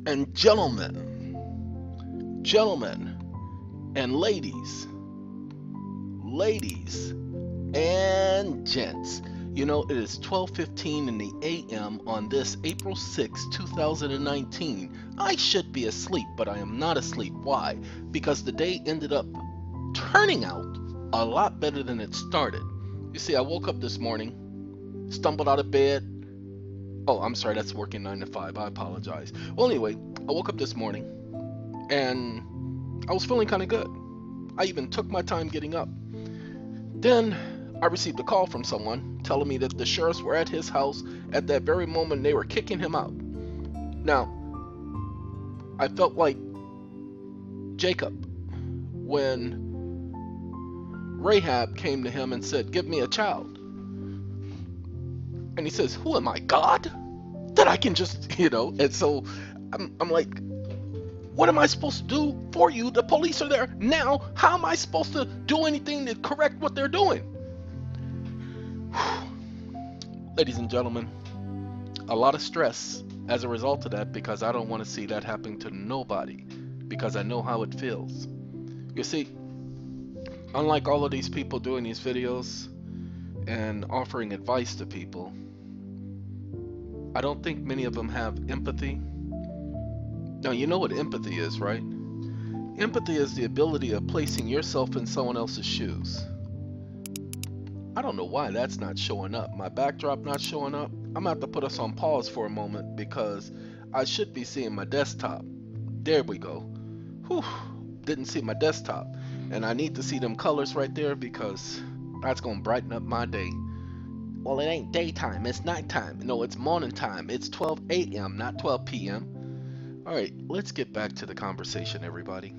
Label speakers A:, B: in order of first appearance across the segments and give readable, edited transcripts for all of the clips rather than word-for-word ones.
A: And gentlemen and ladies and gents, you know, it is 12:15 in the AM on this April 6, 2019. I should be asleep, but I am not asleep. Why? Because the day ended up turning out a lot better than it started. You see, I woke up this morning, stumbled out of bed. Oh, I'm sorry, that's working 9 to 5. I apologize. Well, anyway, I woke up this morning and I was feeling kind of good. I even took my time getting up. Then I received a call from someone telling me that the sheriffs were at his house at that very moment. They were kicking him out. Now, I felt like Jacob when Rahab came to him and said, "Give me a child." And he says, "Who am I, God? That I can just, And so I'm like, what am I supposed to do for you? The police are there now. How am I supposed to do anything to correct what they're doing? Ladies and gentlemen, a lot of stress as a result of that, because I don't want to see that happen to nobody, because I know how it feels. You see, unlike all of these people doing these videos and offering advice to people, I don't think many of them have empathy. Now, you know what empathy is, right? Empathy is the ability of placing yourself in someone else's shoes. I don't know why that's not showing up. My backdrop not showing up. I'm gonna have to put us on pause for a moment because I should be seeing my desktop. There we go. Whew, didn't see my desktop. And I need to see them colors right there because that's gonna brighten up my day. Well, it ain't daytime, it's nighttime. No, it's morning time. It's 12 a.m., not 12 p.m. All right, let's get back to the conversation, everybody.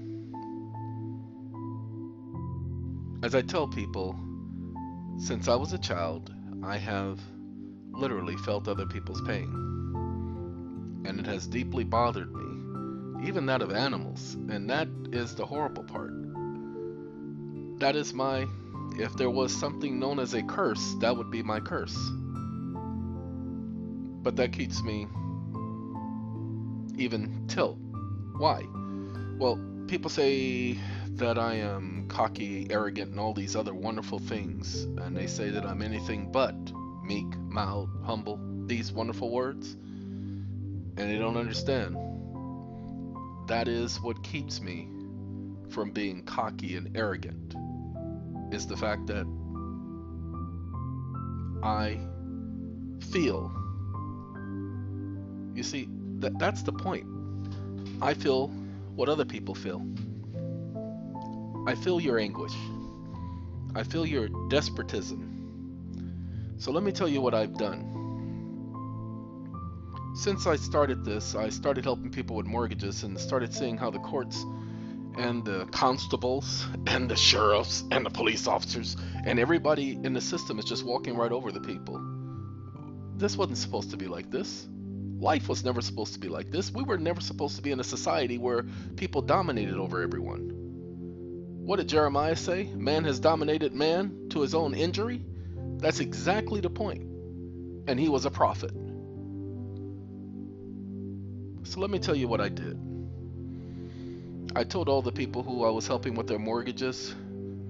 A: As I tell people, since I was a child, I have literally felt other people's pain. And it has deeply bothered me, even that of animals. And that is the horrible part. That is if there was something known as a curse, that would be my curse. But that keeps me even tilt. Why? Well, people say that I am cocky, arrogant, and all these other wonderful things, and they say that I'm anything but meek, mild, humble, these wonderful words, and they don't understand. That is what keeps me from being cocky and arrogant, is the fact that I feel. You see, that's the point. I feel what other people feel. I feel your anguish. I feel your desperatism. So let me tell you what I've done. Since I started this, I started helping people with mortgages and started seeing how the courts and the constables and the sheriffs and the police officers and everybody in the system is just walking right over the people. This wasn't supposed to be like this. Life was never supposed to be like this. We were never supposed to be in a society where people dominated over everyone. What did Jeremiah say? Man has dominated man to his own injury? That's exactly the point. And he was a prophet. So let me tell you what I did. I told all the people who I was helping with their mortgages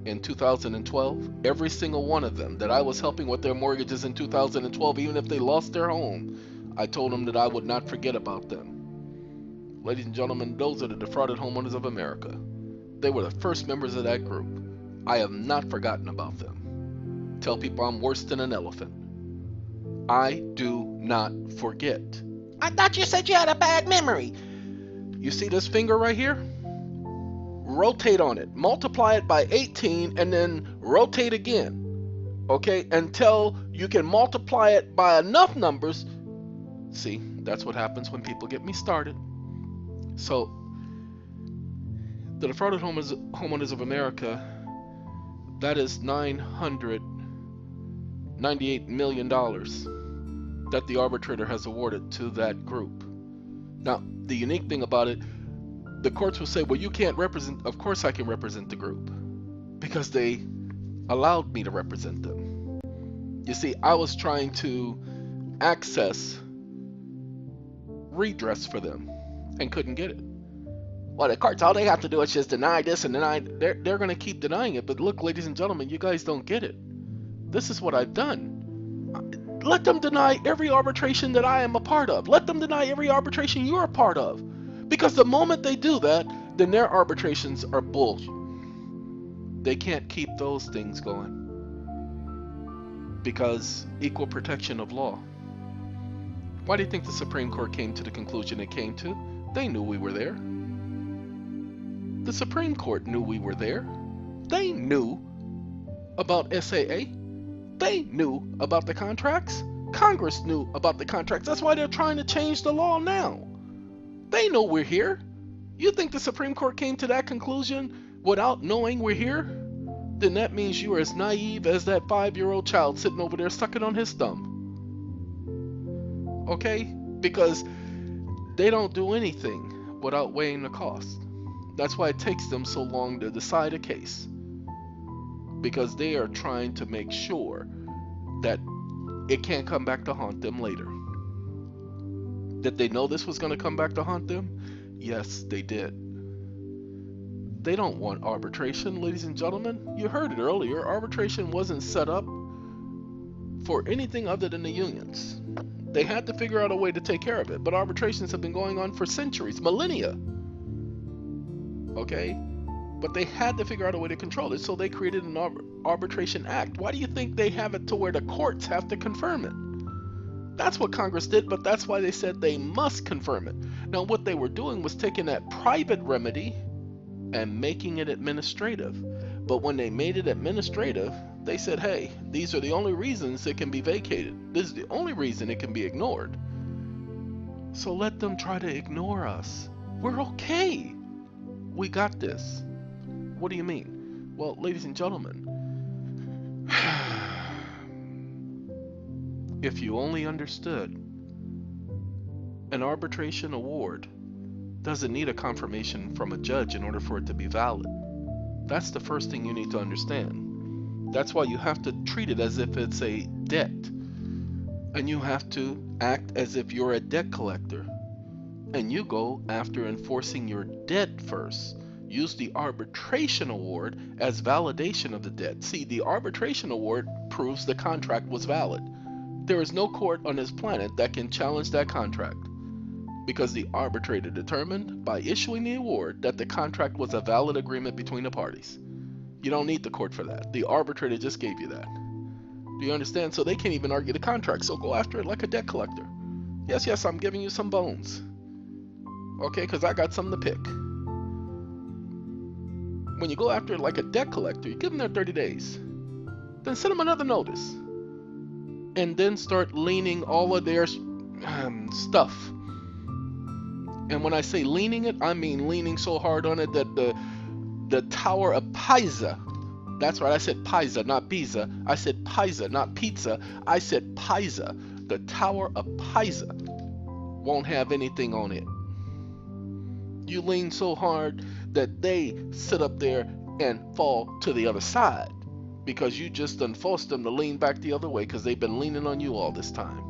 A: in 2012, every single one of them that I was helping with their mortgages in 2012, even if they lost their home, I told them that I would not forget about them. Ladies and gentlemen, those are the defrauded homeowners of America. They were the first members of that group. I have not forgotten about them. Tell people I'm worse than an elephant. I do not forget. I thought you said you had a bad memory. You see this finger right here? Rotate on it. Multiply it by 18 and then rotate again. Okay? Until you can multiply it by enough numbers. See, that's what happens when people get me started. So, the defrauded homeowners of America, that is $998 million that the arbitrator has awarded to that group. Now, the unique thing about it, the courts will say, well, you can't represent. Of course I can represent the group, because they allowed me to represent them. You see, I was trying to access redress for them. and couldn't get it. Well, the courts, all they have to do is just deny this and deny. They're going to keep denying it. But look, ladies and gentlemen, you guys don't get it. This is what I've done. Let them deny every arbitration that I am a part of. Let them deny every arbitration you're a part of. Because the moment they do that, then their arbitrations are bullshit. They can't keep those things going. Because equal protection of law. Why do you think the Supreme Court came to the conclusion it came to? They knew we were there. The Supreme Court knew we were there. They knew about SAA. They knew about the contracts. Congress knew about the contracts. That's why they're trying to change the law now. They know we're here. You think the Supreme Court came to that conclusion without knowing we're here? Then that means you are as naive as that 5-year-old child sitting over there sucking on his thumb. Okay? Because they don't do anything without weighing the cost. That's why it takes them so long to decide a case. Because they are trying to make sure that it can't come back to haunt them later. Did they know this was going to come back to haunt them? Yes, they did. They don't want arbitration, ladies and gentlemen. You heard it earlier. Arbitration wasn't set up for anything other than the unions. They had to figure out a way to take care of it. But arbitrations have been going on for centuries, millennia. Okay? But they had to figure out a way to control it, so they created an arbitration act. Why do you think they have it to where the courts have to confirm it? That's what Congress did, but that's why they said they must confirm it. Now, what they were doing was taking that private remedy and making it administrative. But when they made it administrative, they said, hey, these are the only reasons it can be vacated. This is the only reason it can be ignored. So let them try to ignore us. We're okay. We got this. What do you mean? Well, ladies and gentlemen, if you only understood, an arbitration award doesn't need a confirmation from a judge in order for it to be valid. That's the first thing you need to understand. That's why you have to treat it as if it's a debt. And you have to act as if you're a debt collector. And you go after enforcing your debt first. Use the arbitration award as validation of the debt. See, the arbitration award proves the contract was valid. There is no court on this planet that can challenge that contract, because the arbitrator determined by issuing the award that the contract was a valid agreement between the parties. You don't need the court for that. The arbitrator just gave you that. Do you understand? So they can't even argue the contract, so go after it like a debt collector. Yes, I'm giving you some bones. Okay, because I got something to pick. When you go after it like a debt collector, you give them their 30 days. Then send them another notice. And then start leaning all of their stuff. And when I say leaning it, I mean leaning so hard on it that the Tower of Pisa, that's right, I said Pisa, not Pisa. I said Pisa, not pizza. I said Pisa. The Tower of Pisa won't have anything on it. You lean so hard that they sit up there and fall to the other side because you just done forced them to lean back the other way because they've been leaning on you all this time.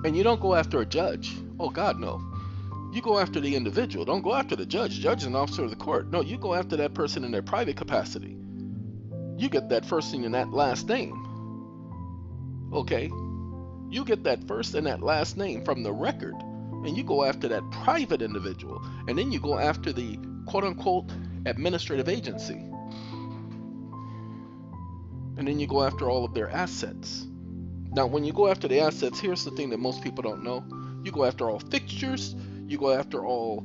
A: And you don't go after a judge. Oh God, no. You go after the individual. Don't go after the judge. Judge is an officer of the court. No, you go after that person in their private capacity. You get that first and that last name. Okay? You get that first and that last name from the record. And you go after that private individual. And then you go after the quote-unquote administrative agency. And then you go after all of their assets. Now, when you go after the assets, here's the thing that most people don't know. You go after all fixtures. You go after all,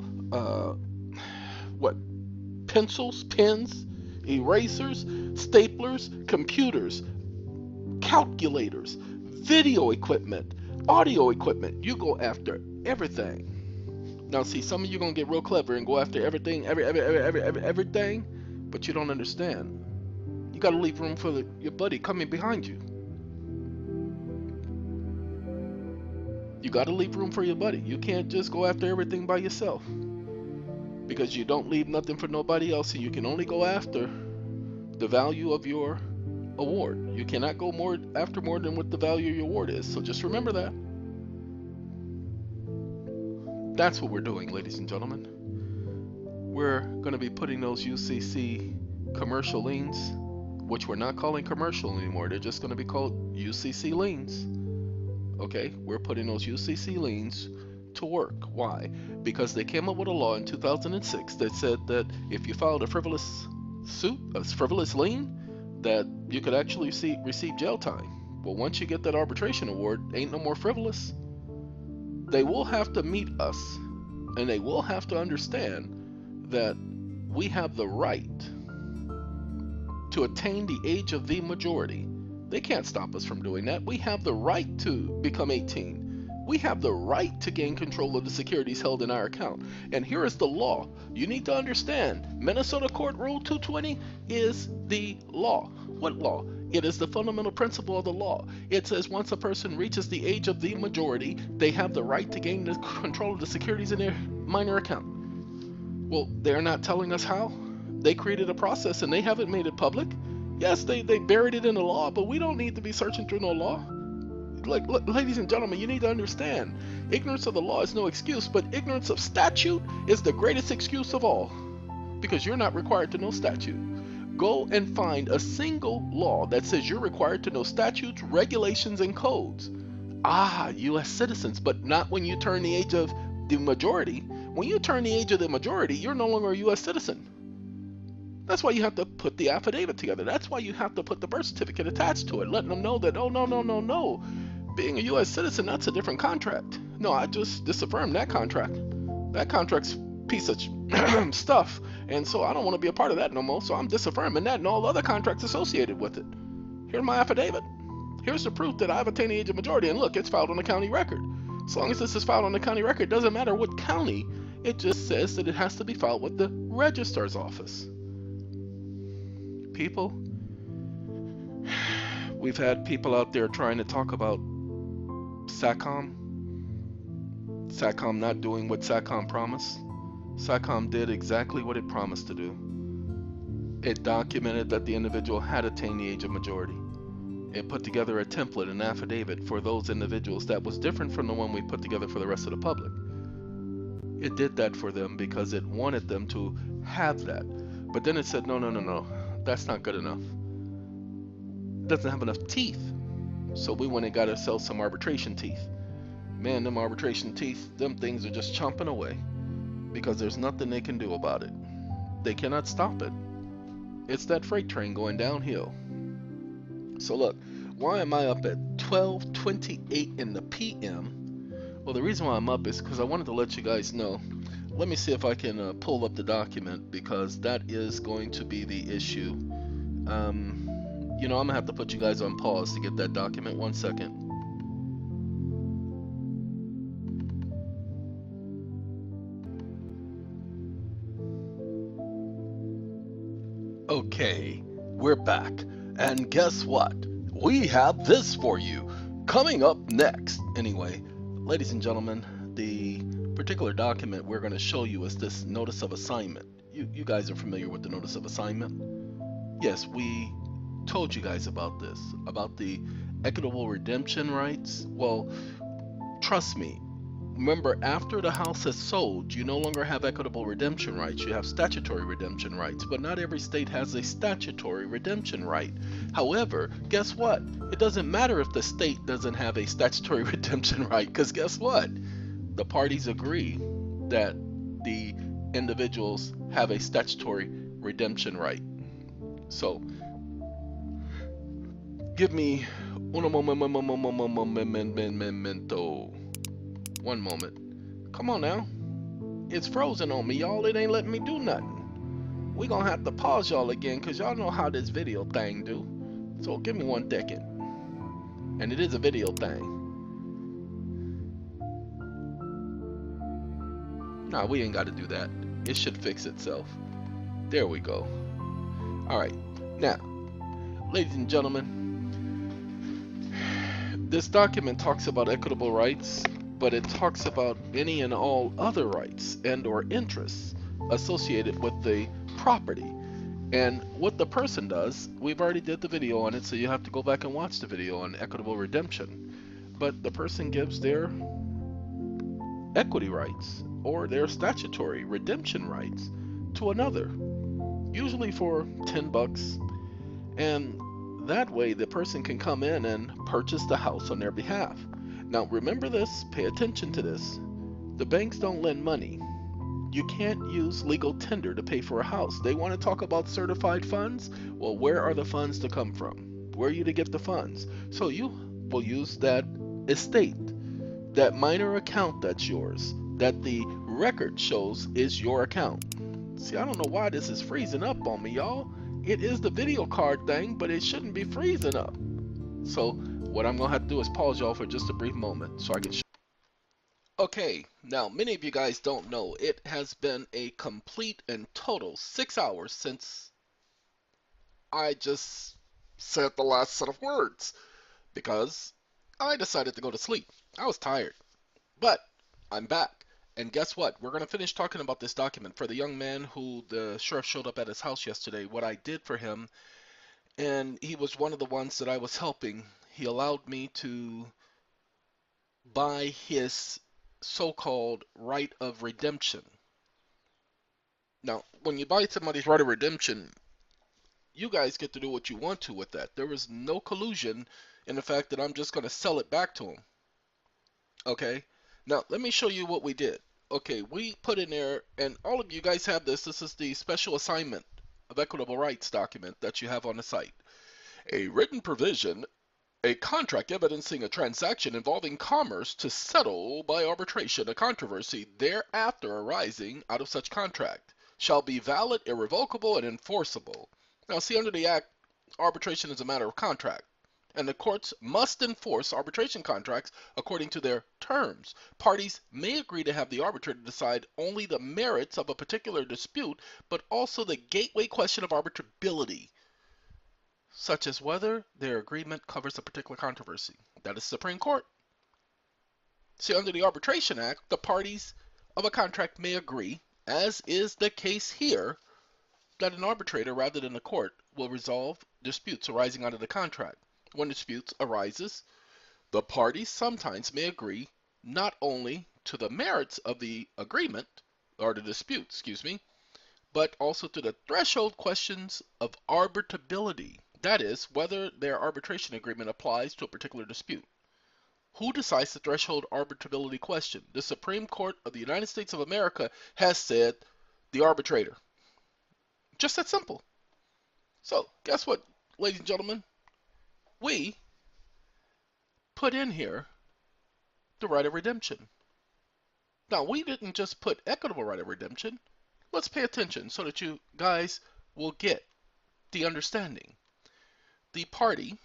A: pencils, pens, erasers, staplers, computers, calculators, video equipment, audio equipment. You go after everything. Now, see, some of you are going to get real clever and go after everything, everything, but you don't understand. You got to leave room for your buddy coming behind you. You got to leave room for your buddy. You can't just go after everything by yourself, because you don't leave nothing for nobody else, and you can only go after the value of your award. You cannot go after more than what the value of your award is. So just remember that. That's what we're doing, ladies and gentlemen. We're going to be putting those UCC commercial liens, which we're not calling commercial anymore. They're just going to be called UCC liens. Okay, we're putting those UCC liens to work. Why? Because they came up with a law in 2006 that said that if you filed a frivolous suit, a frivolous lien, that you could actually receive jail time. Well, once you get that arbitration award, ain't no more frivolous. They will have to meet us, and they will have to understand that we have the right to attain the age of the majority. They can't stop us from doing that. We have the right to become 18. We have the right to gain control of the securities held in our account. And here is the law. You need to understand, Minnesota Court Rule 220 is the law. What law? It is the fundamental principle of the law. It says once a person reaches the age of the majority, they have the right to gain the control of the securities in their minor account. Well, they're not telling us how. They created a process and they haven't made it public. Yes, they buried it in the law, but we don't need to be searching through no law. Like, ladies and gentlemen, you need to understand, ignorance of the law is no excuse, but ignorance of statute is the greatest excuse of all, because you're not required to know statute. Go and find a single law that says you're required to know statutes, regulations, and codes. U.S. citizens, but not when you turn the age of the majority. When you turn the age of the majority, you're no longer a U.S. citizen. That's why you have to put the affidavit together. That's why you have to put the birth certificate attached to it, letting them know that, oh, no. Being a U.S. citizen, that's a different contract. No, I just disaffirmed that contract. That contract's piece of stuff, and so I don't want to be a part of that no more, so I'm disaffirming that and all other contracts associated with it. Here's my affidavit. Here's the proof that I've attained the age of majority, and look, it's filed on the county record. As long as this is filed on the county record, it doesn't matter what county, it just says that it has to be filed with the registrar's office. People, we've had people out there trying to talk about SATCOM not doing what SATCOM promised. SATCOM did exactly what it promised to do. It documented that the individual had attained the age of majority. It put together a template, an affidavit for those individuals that was different from the one we put together for the rest of the public. It did that for them because it wanted them to have that. But then it said, no, that's not good enough. It doesn't have enough teeth. So we went and got ourselves some arbitration teeth. Man, them arbitration teeth, them things are just chomping away because there's nothing they can do about it. They cannot stop it. It's that freight train going downhill. So look, why am I up at 12:28 in the PM? Well, the reason why I'm up is because I wanted to let you guys know. Let me see if I can pull up the document, because that is going to be the issue. I'm gonna have to put you guys on pause to get that document. 1 second. Okay, we're back. And guess what? We have this for you coming up next. Anyway, ladies and gentlemen, the particular document we're going to show you is this notice of assignment. You guys are familiar with the notice of assignment? Yes, we told you guys about this, about the equitable redemption rights. Well, trust me. Remember, after the house is sold, you no longer have equitable redemption rights. You have statutory redemption rights, but not every state has a statutory redemption right. However, guess what? It doesn't matter if the state doesn't have a statutory redemption right, because guess what? The parties agree that the individuals have a statutory redemption right. So, give me un momento. One moment. Come on now. It's frozen on me, y'all. It ain't letting me do nothing. We gonna have to pause y'all again, because y'all know how this video thing do. So give me 1 second. And it is a video thing. Nah, we ain't got to do that. It should fix itself. There we go. Alright. Now, ladies and gentlemen, this document talks about equitable rights, but it talks about any and all other rights and or interests associated with the property. And what the person does, we've already did the video on it, so you have to go back and watch the video on equitable redemption. But the person gives their equity rights or their statutory redemption rights to another, usually for 10 bucks. And that way the person can come in and purchase the house on their behalf. Now remember this, pay attention to this. The banks don't lend money. You can't use legal tender to pay for a house. They want to talk about certified funds. Well, where are the funds to come from? Where are you to get the funds? So you will use that estate, that minor account that's yours, that the record shows is your account. See, I don't know why this is freezing up on me, y'all. It is the video card thing, but it shouldn't be freezing up. So what I'm gonna have to do is pause y'all for just a brief moment so I can show. Okay, now many of you guys don't know, it has been a complete and total 6 hours since I just said the last set of words because I decided to go to sleep. I was tired, but I'm back. And guess what? We're going to finish talking about this document for the young man who the sheriff showed up at his house yesterday, what I did for him. And he was one of the ones that I was helping. He allowed me to buy his so-called right of redemption. Now, when you buy somebody's right of redemption, you guys get to do what you want to with that. There was no collusion in the fact that I'm just going to sell it back to him. Okay? Now, let me show you what we did. Okay, we put in there, and all of you guys have this. This is the special assignment of equitable rights document that you have on the site. A written provision, a contract evidencing a transaction involving commerce to settle by arbitration a controversy thereafter arising out of such contract shall be valid, irrevocable, and enforceable. Now, see, under the Act, arbitration is a matter of contract, and the courts must enforce arbitration contracts according to their terms. Parties may agree to have the arbitrator decide only the merits of a particular dispute, but also the gateway question of arbitrability, such as whether their agreement covers a particular controversy. That is Supreme Court. See, under the Arbitration Act, the parties of a contract may agree, as is the case here, that an arbitrator rather than a court will resolve disputes arising out of the contract. When disputes arises, the parties sometimes may agree not only to the merits of the agreement, or the dispute, excuse me, but also to the threshold questions of arbitrability. That is, whether their arbitration agreement applies to a particular dispute. Who decides the threshold arbitrability question? The Supreme Court of the United States of America has said the arbitrator. Just that simple. So, guess what, ladies and gentlemen? We put in here the right of redemption. Now, we didn't just put equitable right of redemption. Let's pay attention so that you guys will get the understanding. The party,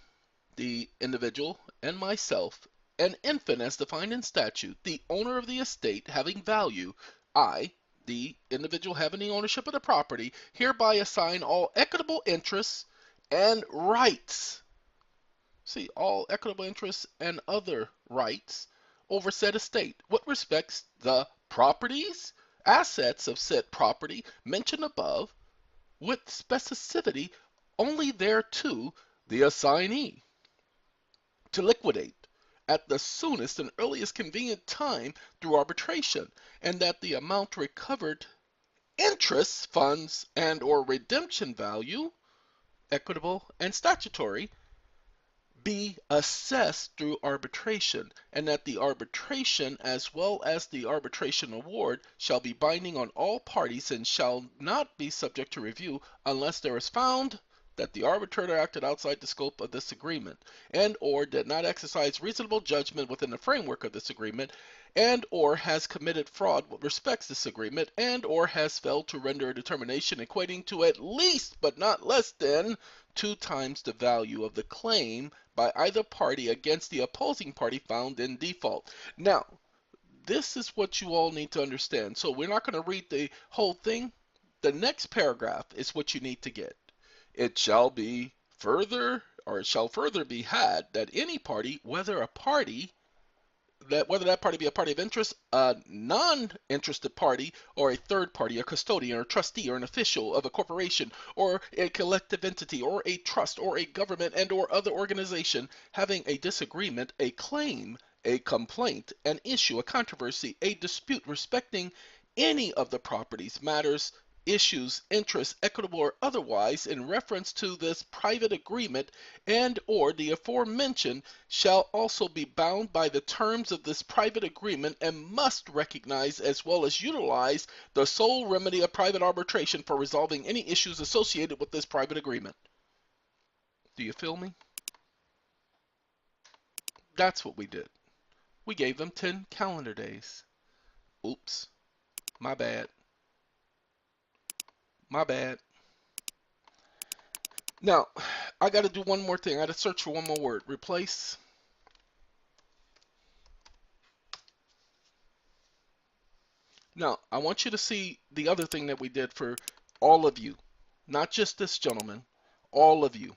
A: the individual, and myself, an infant as defined in statute, the owner of the estate having value, I, the individual having the ownership of the property, hereby assign all equitable interests and rights. See, all equitable interests and other rights over said estate, what respects the properties, assets of said property mentioned above, with specificity only thereto the assignee, to liquidate at the soonest and earliest convenient time through arbitration, and that the amount recovered, interest, funds, and or redemption value, equitable and statutory, be assessed through arbitration, and that the arbitration as well as the arbitration award shall be binding on all parties and shall not be subject to review unless there is found that the arbitrator acted outside the scope of this agreement and or did not exercise reasonable judgment within the framework of this agreement and or has committed fraud with respects to this agreement and or has failed to render a determination equating to at least but not less than 2 times the value of the claim by either party against the opposing party found in default. Now, this is what you all need to understand. So we're not going to read the whole thing. The next paragraph is what you need to get. It shall be further, or it shall further be had that any party, whether that party be a party of interest, a non-interested party, or a third party, a custodian or trustee or an official of a corporation or a collective entity or a trust or a government and or other organization having a disagreement, a claim, a complaint, an issue, a controversy, a dispute respecting any of the properties, matters, issues, interests, equitable or otherwise, in reference to this private agreement and or the aforementioned, shall also be bound by the terms of this private agreement and must recognize as well as utilize the sole remedy of private arbitration for resolving any issues associated with this private agreement. Do you feel me? That's what we did. We gave them 10 calendar days. Oops. My bad. My bad. Now, I got to do one more thing. I got to search for one more word. Replace. Now, I want you to see the other thing that we did for all of you. Not just this gentleman. All of you.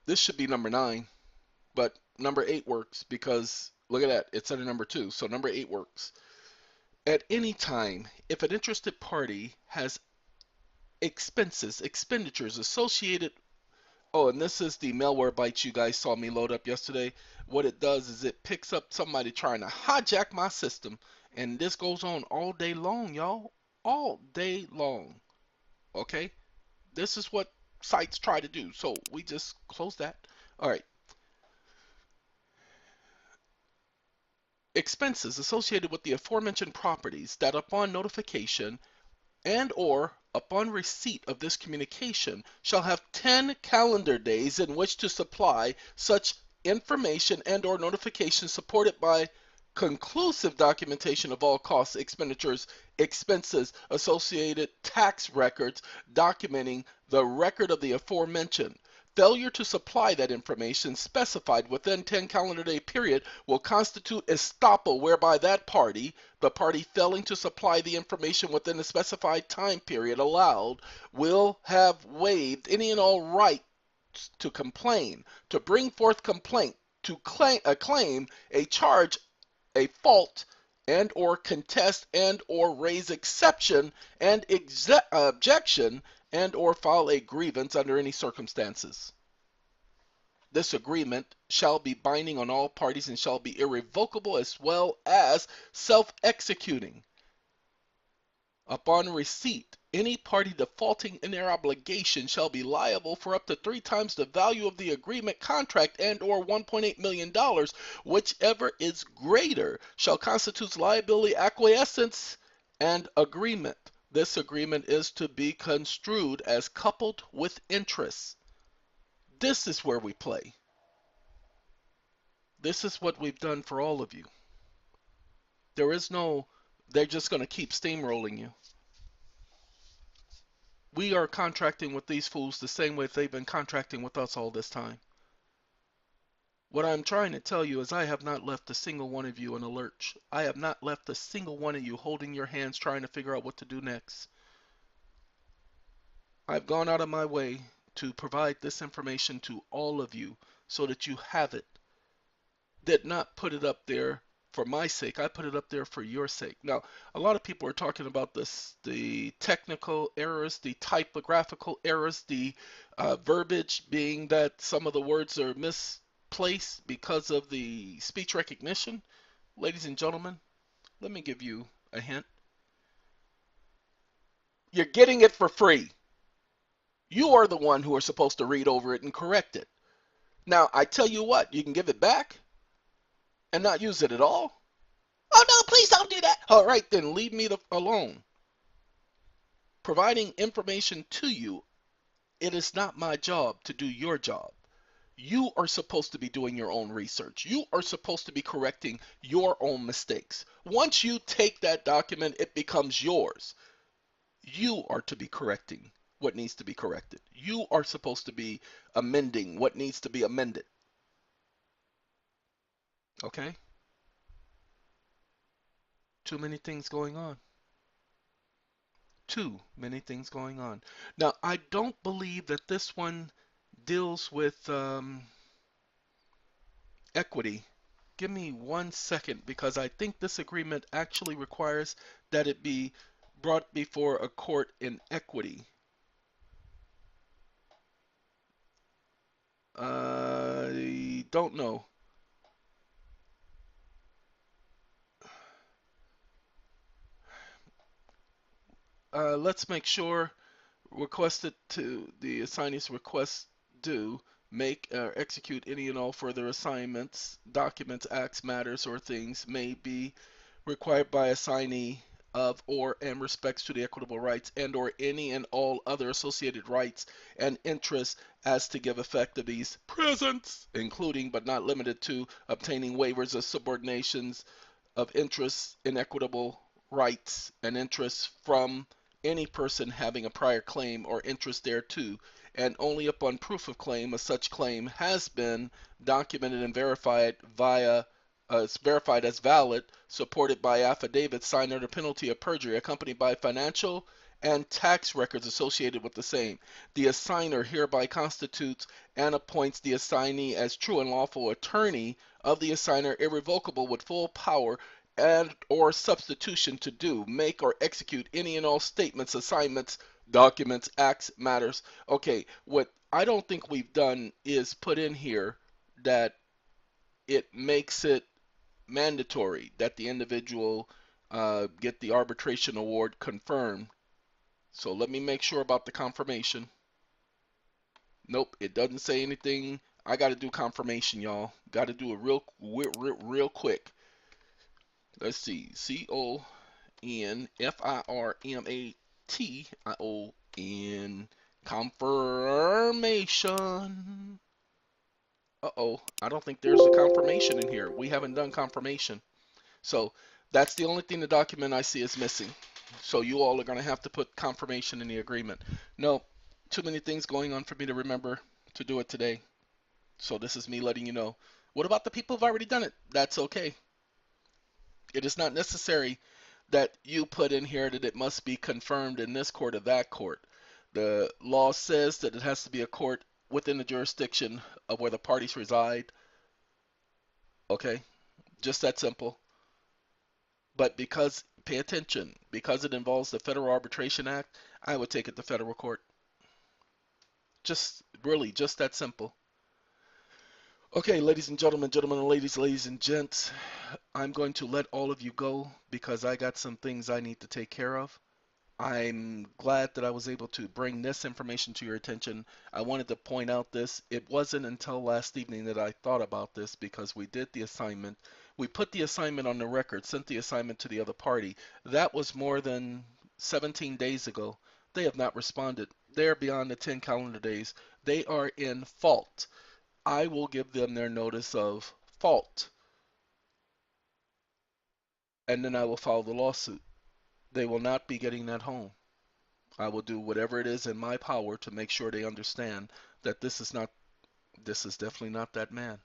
A: This should be number 9. But number 8 works because, look at that. It's under number 2. So number 8 works. At any time, if an interested party has expenses, expenditures associated. Oh, and this is the malware bytes you guys saw me load up yesterday. What it does is it picks up somebody trying to hijack my system, and this goes on all day long, y'all. All day long. Okay? This is what sites try to do. So we just close that. All right. Expenses associated with the aforementioned properties that upon notification and or upon receipt of this communication shall have 10 calendar days in which to supply such information and or notification supported by conclusive documentation of all costs, expenditures, expenses, associated tax records documenting the record of the aforementioned. Failure to supply that information specified within 10 calendar day period will constitute estoppel whereby that party, the party failing to supply the information within the specified time period allowed, will have waived any and all rights to complain, to bring forth complaint, to claim, a charge, a fault, and or contest and or raise exception and objection and or file a grievance under any circumstances. This agreement shall be binding on all parties and shall be irrevocable as well as self-executing. Upon receipt, any party defaulting in their obligation shall be liable for up to 3 times the value of the agreement contract and or $1.8 million, whichever is greater, shall constitute liability acquiescence and agreement. This agreement is to be construed as coupled with interest. This is where we play. This is what we've done for all of you. There is no, they're just going to keep steamrolling you. We are contracting with these fools the same way they've been contracting with us all this time. What I'm trying to tell you is I have not left a single one of you in a lurch. I have not left a single one of you holding your hands trying to figure out what to do next. I've gone out of my way to provide this information to all of you so that you have it. Did not put it up there for my sake. I put it up there for your sake. Now, a lot of people are talking about this, the technical errors, the typographical errors, the verbiage being that some of the words are misplaced because of the speech recognition. Ladies and gentlemen, let me give you a hint. You're getting it for free. You are the one who are supposed to read over it and correct it. Now, I tell you what, you can give it back and not use it at all. Oh no, please don't do that. All right, then leave me alone. Providing information to you, it is not my job to do your job. You are supposed to be doing your own research. You are supposed to be correcting your own mistakes. Once you take that document, it becomes yours. You are to be correcting what needs to be corrected. You are supposed to be amending what needs to be amended. Okay? Too many things going on. Too many things going on. Now, I don't believe that this one deals with equity. Give me 1 second because I think this agreement actually requires that it be brought before a court in equity. don't know. Let's make sure requested to the assignee's request do make or execute any and all further assignments, documents, acts, matters, or things may be required by assignee of or and respects to the equitable rights and or any and all other associated rights and interests as to give effect to these presents, including but not limited to obtaining waivers of subordinations of interests in equitable rights and interests from any person having a prior claim or interest thereto, and only upon proof of claim a such claim has been documented and verified as valid, supported by affidavit signed under penalty of perjury, accompanied by financial and tax records associated with the same. The assigner hereby constitutes and appoints the assignee as true and lawful attorney of the assigner, irrevocable, with full power and or substitution to do, make, or execute any and all statements, assignments, documents, acts, matters. Okay, what I don't think we've done is put in here that it makes it mandatory that the individual get the arbitration award confirmed. So let me make sure about the confirmation. Nope, it doesn't say anything. I got to do confirmation, y'all. Got to do it real quick. Let's see. CONFIRMATION. Confirmation. Uh-oh. I don't think there's a confirmation in here. We haven't done confirmation. So that's the only thing the document I see is missing. So you all are going to have to put confirmation in the agreement. No, too many things going on for me to remember to do it today. So this is me letting you know. What about the people who've already done it? That's okay. It is not necessary that you put in here that it must be confirmed in this court or that court. The law says that it has to be a court within the jurisdiction of where the parties reside. Okay, just that simple. But because, pay attention, because it involves the Federal Arbitration Act, I would take it to federal court. Just really, just that simple. Okay, ladies and gentlemen, ladies and gents, I'm going to let all of you go because I got some things I need to take care of. I'm glad that I was able to bring this information to your attention. I wanted to point out this. It wasn't until last evening that I thought about this because we did the assignment. We put the assignment on the record, sent the assignment to the other party. That was more than 17 days ago. They have not responded. They're beyond the 10 calendar days. They are in fault. I will give them their notice of fault, and then I will file the lawsuit. They will not be getting that home. I will do whatever it is in my power to make sure they understand that this is definitely not that man.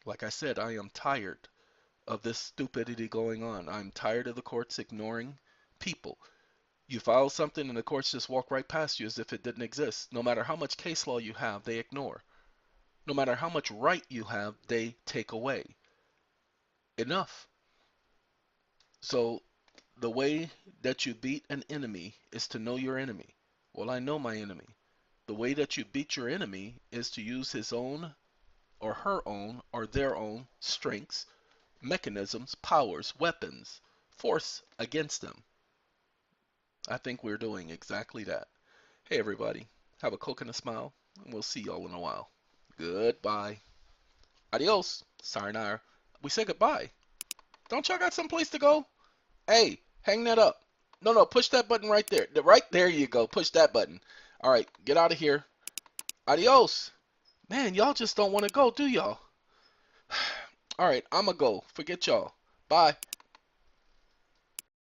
A: Like I said, I am tired of this stupidity going on. I'm tired of the courts ignoring people. You file something and the courts just walk right past you as if it didn't exist. No matter how much case law you have, they ignore. No matter how much right you have, they take away. Enough. So the way that you beat an enemy is to know your enemy. Well, I know my enemy. The way that you beat your enemy is to use his own or her own or their own strengths, mechanisms, powers, weapons, force against them. I think we're doing exactly that. Hey, everybody. Have a Coke and a smile, and we'll see y'all in a while. Goodbye. Adios. Sayonara. We say goodbye. Don't y'all got someplace to go? Hey, hang that up. No, push that button right there. Right there you go. Push that button. All right, get out of here. Adios. Man, y'all just don't want to go, do y'all? All right, I'm going to go. Forget y'all. Bye.